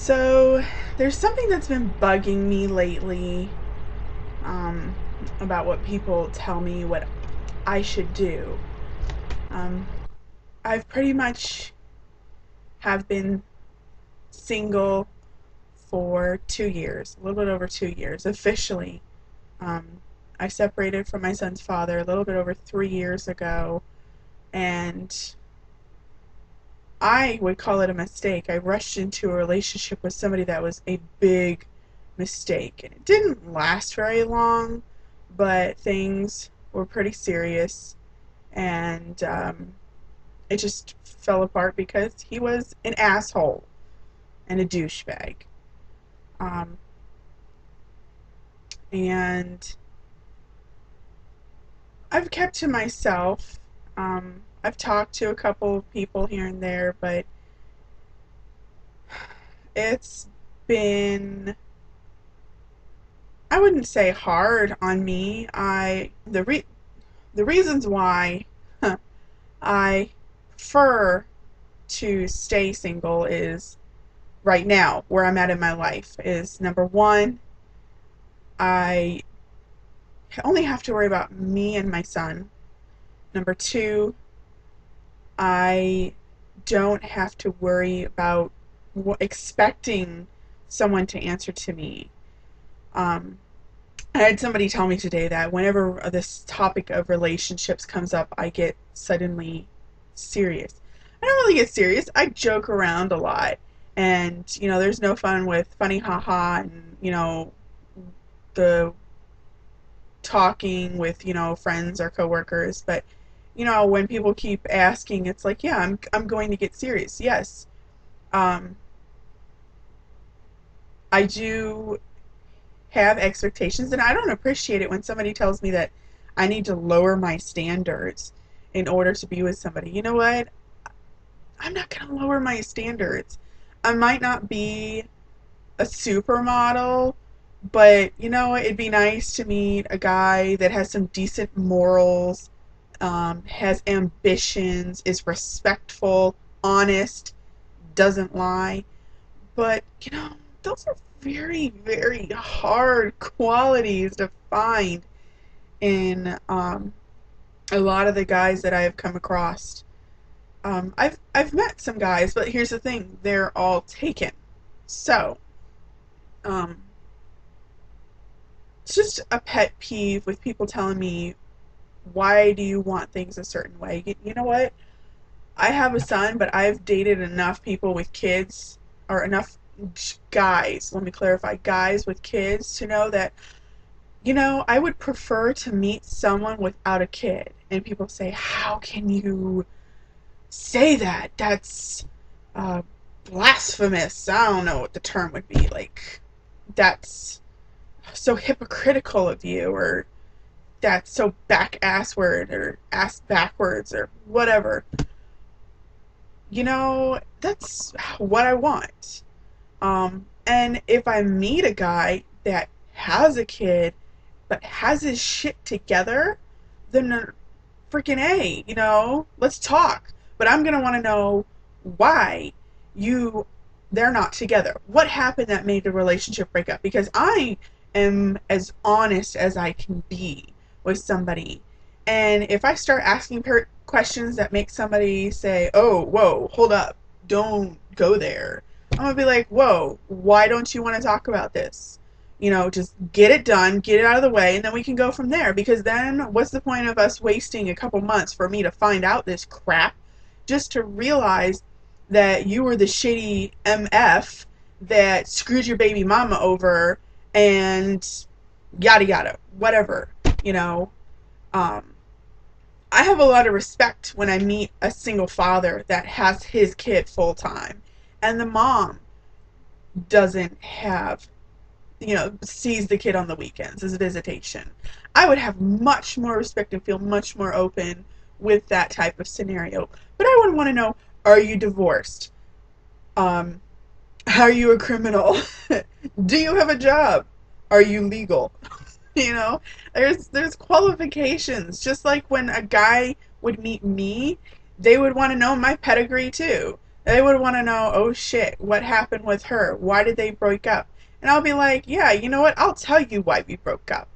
So, there's something that's been bugging me lately um, about what people tell me what I should do. Um, I've pretty much have been single for 2 years, a little bit over 2 years officially. Um, I separated from my son's father a little bit over 3 years ago, and I would call it a mistake. I rushed into a relationship with somebody that was a big mistake. And it didn't last very long, but things were pretty serious. And it just fell apart because he was an asshole and a douchebag. Um, and I've kept to myself. I've talked to a couple of people here and there, but it's been, I wouldn't say hard on me. The reasons why I prefer to stay single is right now where I'm at in my life is number one, I only have to worry about me and my son. Number two, I don't have to worry about expecting someone to answer to me. Um, I had somebody tell me today that whenever this topic of relationships comes up, I get suddenly serious. I don't really get serious. I joke around a lot. And, there's no fun with funny haha and, the talking with, friends or coworkers. But, when people keep asking, it's like, yeah, I'm going to get serious. Yes. Um, I do have expectations, and I don't appreciate it when somebody tells me that I need to lower my standards in order to be with somebody. You know what? I'm not going to lower my standards. I might not be a supermodel, but it'd be nice to meet a guy that has some decent morals, has ambitions, is respectful, honest, doesn't lie. But, those are very, very hard qualities to find in a lot of the guys that I have come across. I've met some guys, but here's the thing: they're all taken. So, um, it's just a pet peeve with people telling me, "Why do you want things a certain way?" You know what? I have a son, but I've dated enough people with kids, or enough guys. Let me clarify: guys with kids to know that I would prefer to meet someone without a kid. And people say, "How can you say that? That's uh, blasphemous." I don't know what the term would be. Like, that's so hypocritical of you, or that's so back assward, or ass backwards, or whatever. That's what I want. And if I meet a guy that has a kid but has his shit together, then freaking A, let's talk. But I'm gonna want to know why you they're not together. What happened that made the relationship break up? Because I am as honest as I can be with somebody. And if I start asking questions that make somebody say, "Oh, whoa, hold up, don't go there," I'm gonna be like, "Whoa, why don't you want to talk about this?" Just get it done, get it out of the way, and then we can go from there. Because then, what's the point of us wasting a couple months for me to find out this crap, just to realize that you were the shitty MF that screwed your baby mama over, and yada yada, whatever, you know? Um, I have a lot of respect when I meet a single father that has his kid full time, and the mom doesn't have, sees the kid on the weekends as a visitation. I would have much more respect and feel much more open with that type of scenario. But I would want to know, are you divorced? Um, are you a criminal? Do you have a job? Are you legal? you know, there's qualifications. Just like when a guy would meet me, they would want to know my pedigree too. They would want to know, oh shit, what happened with her? Why did they break up? And I'll be like, yeah, you know what? I'll tell you why we broke up.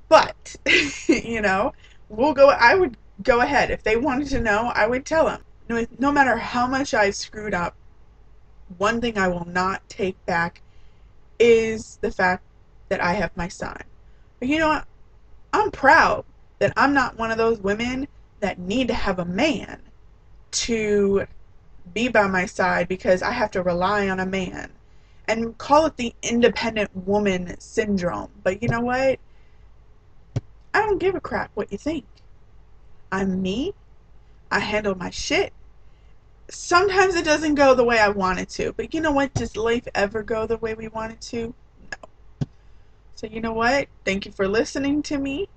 But, you know, I would go ahead. If they wanted to know, I would tell them. No matter how much I screwed up, one thing I will not take back is the fact that I have my son. But you know what? I'm proud that I'm not one of those women that need to have a man to be by my side because I have to rely on a man. And call it the independent woman syndrome. But you know what? I don't give a crap what you think. I'm me. I handle my shit. Sometimes it doesn't go the way I want it to. But you know what? Does life ever go the way we want it to? No. So you know what? Thank you for listening to me.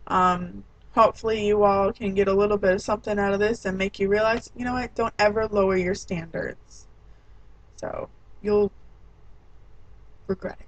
Hopefully you all can get a little bit of something out of this and make you realize, you know what? Don't ever lower your standards. So you'll regret it.